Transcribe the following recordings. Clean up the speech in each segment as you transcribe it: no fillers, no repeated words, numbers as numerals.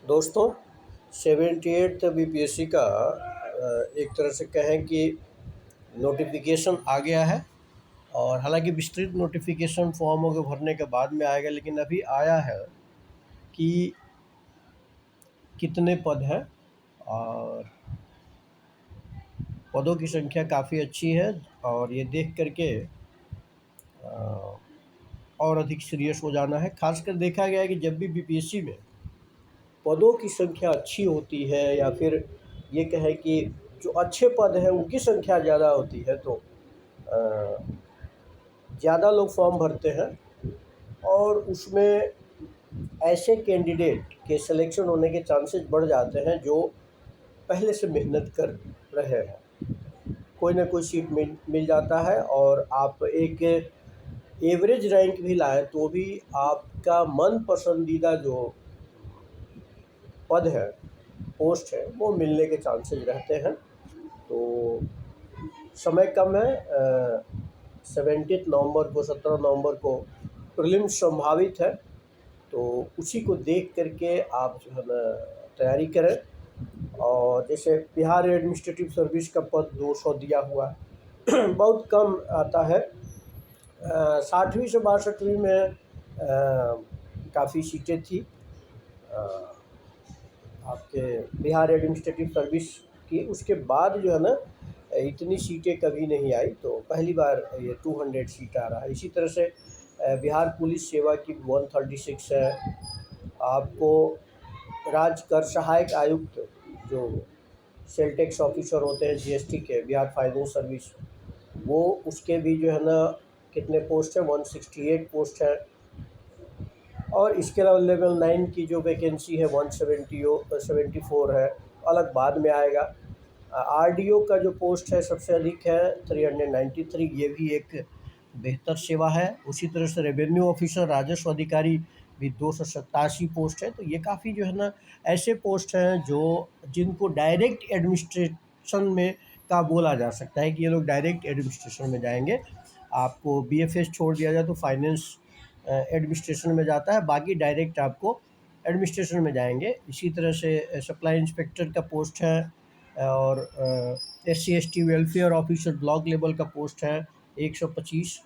दोस्तों, 78th BPSC का एक तरह से कहें कि नोटिफिकेशन आ गया है। और हालांकि विस्तृत नोटिफिकेशन फॉर्मों के भरने के बाद में आएगा, लेकिन अभी आया है कि कितने पद हैं। और पदों की संख्या काफ़ी अच्छी है और ये देख करके और अधिक सीरियस हो जाना है। खासकर देखा गया है कि जब भी बीपीएससी में पदों की संख्या अच्छी होती है या फिर ये कहें कि जो अच्छे पद हैं उनकी संख्या ज़्यादा होती है तो ज़्यादा लोग फॉर्म भरते हैं और उसमें ऐसे कैंडिडेट के सिलेक्शन होने के चांसेस बढ़ जाते हैं जो पहले से मेहनत कर रहे हैं। कोई ना कोई सीट मिल जाता है और आप एक एवरेज रैंक भी लाएं तो भी आपका मन पसंदीदा जो पद है, पोस्ट है, वो मिलने के चांसेस रहते हैं। तो समय कम है। 17 नवंबर को प्रीलिम्स संभावित है, तो उसी को देख करके आप जो है ना तैयारी करें। और जैसे बिहार एडमिनिस्ट्रेटिव सर्विस का पद 200 दिया हुआ है बहुत कम आता है। 60वीं से 62वीं में काफ़ी सीटें थी आपके बिहार एडमिनिस्ट्रेटिव सर्विस की। उसके बाद जो है ना इतनी सीटें कभी नहीं आई, तो पहली बार ये 200 सीट आ रहा है। इसी तरह से बिहार पुलिस सेवा की 136 है। आपको राज्य कर सहायक आयुक्त जो सेल टैक्स ऑफिसर होते हैं जीएसटी के, बिहार फाइनेंस सर्विस, वो उसके भी जो है ना कितने पोस्ट है, 168 पोस्ट है। और इसके अलावा लेवल 9 की जो वैकेंसी है 174 है, अलग बाद में आएगा। आरडीओ का जो पोस्ट है सबसे अधिक है 393, ये भी एक बेहतर सेवा है। उसी तरह से रेवेन्यू ऑफिसर, राजस्व अधिकारी भी 287 पोस्ट है। तो ये काफ़ी जो है ना ऐसे पोस्ट हैं जो जिनको डायरेक्ट एडमिनिस्ट्रेशन में का बोला जा सकता है कि ये लोग डायरेक्ट एडमिनिस्ट्रेशन में जाएंगे। आपको बीएफएस छोड़ दिया जाए तो फाइनेंस एडमिनिस्ट्रेशन में जाता है, बाकी डायरेक्ट आपको एडमिनिस्ट्रेशन में जाएंगे। इसी तरह से सप्लाई इंस्पेक्टर का पोस्ट है और SC/ST welfare officer block level का पोस्ट है 125।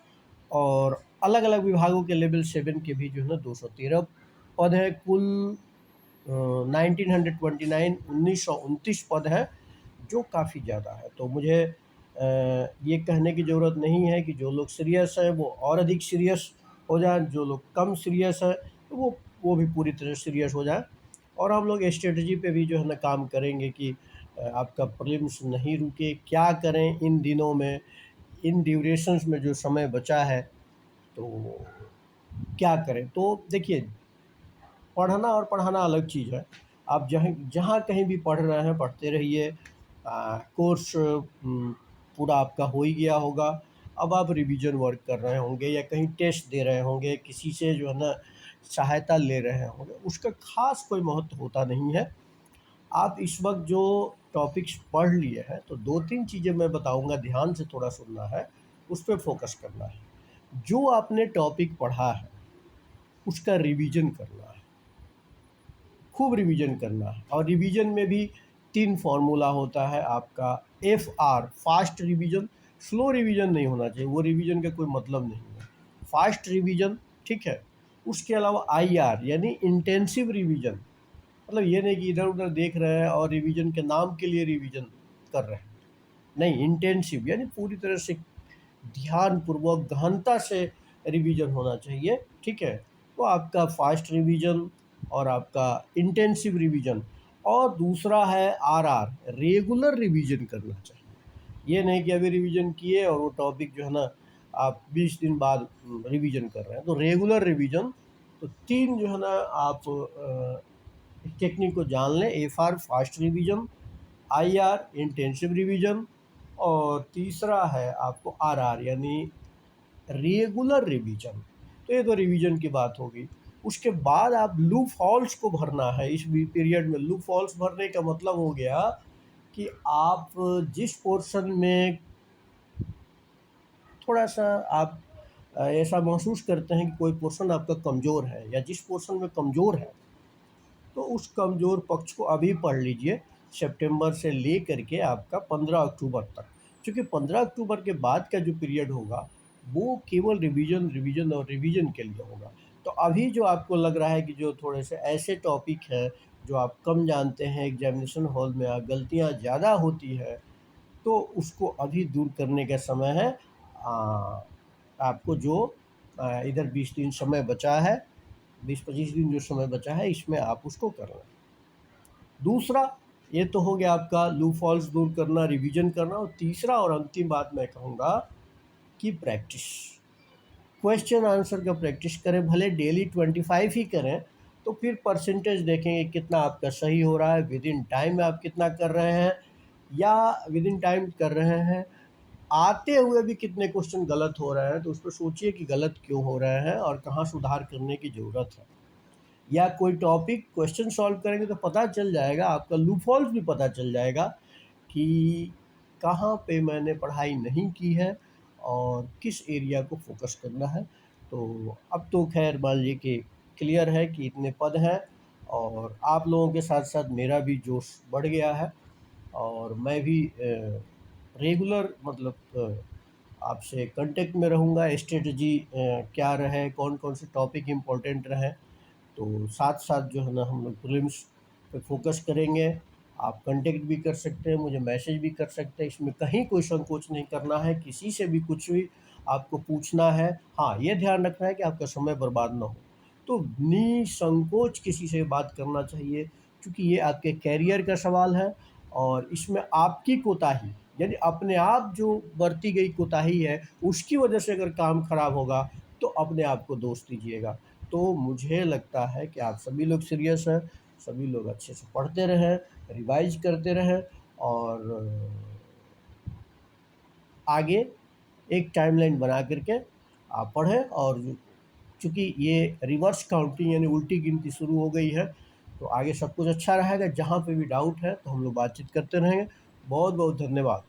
और अलग अलग विभागों के लेवल 7 के भी जो है ना 213 पद है। कुल 1929 पद है, जो काफ़ी ज़्यादा है। तो मुझे ये कहने की ज़रूरत नहीं है कि जो लोग सीरियस हैं वो और अधिक सीरियस हो जाए, जो लोग कम सीरियस है तो वो भी पूरी तरह सीरियस हो जाए। और हम लोग स्ट्रेटजी पे भी जो है ना काम करेंगे कि आपका प्रीलिम्स नहीं रुके। क्या करें इन दिनों में, इन ड्यूरेशंस में जो समय बचा है, तो क्या करें। तो देखिए, पढ़ना और पढ़ाना अलग चीज़ है। आप जहाँ जहाँ कहीं भी पढ़ रहे हैं पढ़ते रहिए। कोर्स पूरा आपका हो ही गया होगा। अब आप रिवीजन वर्क कर रहे होंगे या कहीं टेस्ट दे रहे होंगे, किसी से जो है ना सहायता ले रहे होंगे, उसका ख़ास कोई महत्व होता नहीं है। आप इस वक्त जो टॉपिक्स पढ़ लिए हैं, तो 2-3 चीज़ें मैं बताऊंगा, ध्यान से थोड़ा सुनना है, उस पर फोकस करना है। जो आपने टॉपिक पढ़ा है उसका रिवीजन करना है, खूब रिवीजन करना है। और रिवीजन में भी 3 फार्मूला होता है आपका। FR fast revision, slow revision नहीं होना चाहिए, वो रिवीजन का कोई मतलब नहीं है। फास्ट रिवीजन, ठीक है। उसके अलावा IR यानी इंटेंसिव रिवीजन, मतलब ये नहीं कि इधर उधर देख रहे हैं और रिवीजन के नाम के लिए रिवीजन कर रहे हैं, नहीं। इंटेंसिव यानी पूरी तरह से ध्यानपूर्वक गहनता से रिवीजन होना चाहिए, ठीक है। तो आपका फास्ट रिवीजन और आपका इंटेंसिव रिवीजन। और दूसरा है RR, रेगुलर रिवीजन करना चाहिए। ये नहीं कि अभी रिवीजन किए और वो टॉपिक जो है ना आप 20 दिन बाद रिवीजन कर रहे हैं, तो रेगुलर रिवीजन। तो 3 जो है ना आप टेक्निक को जान लें। FR fast revision, IR intensive revision, और तीसरा है आपको RR यानी रेगुलर रिवीजन। तो ये तो रिवीजन की बात होगी। उसके बाद आप लूप हॉल्स को भरना है इस पीरियड में। लूप हॉल्स भरने का मतलब हो गया कि आप जिस पोर्शन में थोड़ा सा आप ऐसा महसूस करते हैं कि कोई पोर्शन आपका कमज़ोर है, या जिस पोर्शन में कमज़ोर है तो उस कमज़ोर पक्ष को अभी पढ़ लीजिए, सितंबर से ले करके आपका 15 अक्टूबर तक। क्योंकि 15 अक्टूबर के बाद का जो पीरियड होगा, वो केवल रिवीजन, रिवीजन और रिवीजन के लिए होगा। तो अभी जो आपको लग रहा है कि जो थोड़े से ऐसे टॉपिक हैं, जो आप कम जानते हैं, एग्ज़ामिनेशन हॉल में गलतियाँ ज़्यादा होती है, तो उसको अभी दूर करने का समय है। आपको जो इधर 20 दिन समय बचा है, 20-25 दिन जो समय बचा है, इसमें आप उसको कर लें। दूसरा, ये तो हो गया आपका लूप होल्स दूर करना, रिवीजन करना, और तीसरा और अंतिम बात मैं कहूँगा कि प्रैक्टिस। क्वेश्चन आंसर का प्रैक्टिस करें, भले डेली 25 ही करें, तो फिर परसेंटेज देखेंगे कितना आपका सही हो रहा है, विद इन टाइम आप कितना कर रहे हैं, या विद इन टाइम कर रहे हैं, आते हुए भी कितने क्वेश्चन गलत हो रहे हैं। तो उस पर सोचिए कि गलत क्यों हो रहे हैं और कहाँ सुधार करने की ज़रूरत है। या कोई टॉपिक क्वेश्चन सॉल्व करेंगे तो पता चल जाएगा, आपका लूप होल्स भी पता चल जाएगा कि कहाँ पे मैंने पढ़ाई नहीं की है और किस एरिया को फोकस करना है। तो अब तो खैर मान लीजिए कि क्लियर है कि इतने पद हैं, और आप लोगों के साथ साथ मेरा भी जोश बढ़ गया है, और मैं भी रेगुलर मतलब आपसे कांटेक्ट में रहूँगा। स्ट्रेटजी क्या रहे, कौन कौन से टॉपिक इम्पोर्टेंट रहे, तो साथ साथ जो है ना हम लोग प्रीलिम्स पे फोकस करेंगे। आप कांटेक्ट भी कर सकते हैं, मुझे मैसेज भी कर सकते हैं, इसमें कहीं कोई संकोच नहीं करना है, किसी से भी कुछ भी आपको पूछना है। हाँ, ये ध्यान रखना है कि आपका समय बर्बाद ना हो, तो निसंकोच किसी से बात करना चाहिए, क्योंकि ये आपके कैरियर का सवाल है, और इसमें आपकी कोताही, यानी अपने आप जो बरती गई कोताही है, उसकी वजह से अगर काम खराब होगा तो अपने आप को दोष दीजिएगा। तो मुझे लगता है कि आप सभी लोग सीरियस हैं, सभी लोग अच्छे से पढ़ते रहें, रिवाइज करते रहें, और आगे एक टाइमलाइन बना करके आप पढ़ें। और चूँकि ये रिवर्स काउंटिंग यानी उल्टी गिनती शुरू हो गई है, तो आगे सब कुछ अच्छा रहेगा। जहाँ पे भी डाउट है तो हम लोग बातचीत करते रहेंगे। बहुत बहुत धन्यवाद।